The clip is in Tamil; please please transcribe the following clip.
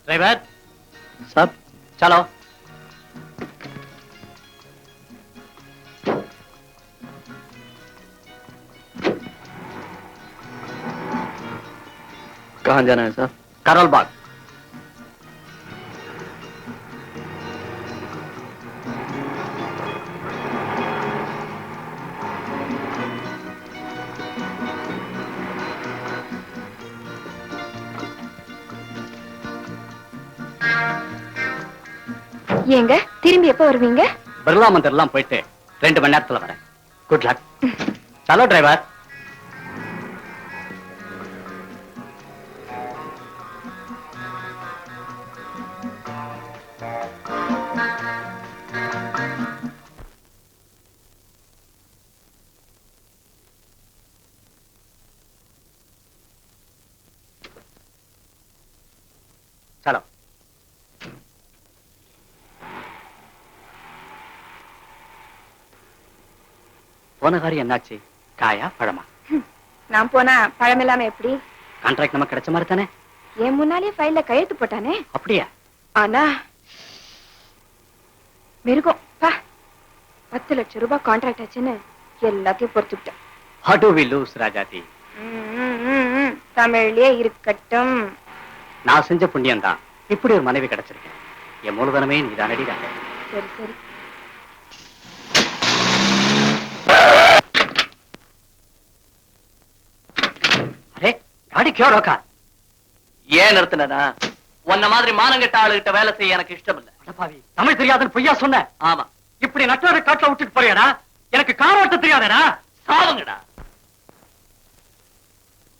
ड्राइवर साहब चलो। कहाँ जाना है साहब? करोल बाग। ஏங்க திரும்பி எப்ப வருவீங்க? बिरला मंदिर போயிட்டு 2 மணி நேரத்துல வரேன். Good luck. चलो ड्राइवर। चलो। போன காரியம் என்னாச்சு? காயா பழமா? நான் போனா பழம் இல்லாம எப்படி? கான்ட்ராக்ட் நமக்கு கிடைச்ச மாதிரி தானே? என் முன்னாலே ஃபைல்ல கையெழுத்து போட்டானே. அப்படியா? ஆனா மிருகம் 10 லட்சம் ரூபாய் கான்ட்ராக்ட் ஆச்சுன்னு எல்லாத்தையும் பொறுத்துக்கிட்டேன். How do we lose, ராஜாதி? தமிழ்லயே இருக்கட்டும். நான் செஞ்ச புண்ணியம் தான் இப்படி ஒரு மனைவி கிடைச்சிருக்கேன். என் மூலதனமே நீதானடி ராஜா. சரி சரி. அரே गाड़ी क्यों रोका? ஏன் நிறுத்தினா? உன்ன மாதிரி மானங்கெட்ட ஆளுகிட்ட வேலை செய்ய எனக்கு இஷ்டம் இல்ல. அடப்பாவி, தமிழ் தெரியாதுன்னு பொய்யா சொன்ன? ஆமா. இப்படி நட்டோட காட்டுல விட்டுட்டு போறியாடா? எனக்கு கார் ஓட்ட தெரியாதடா. சாவுங்கடா.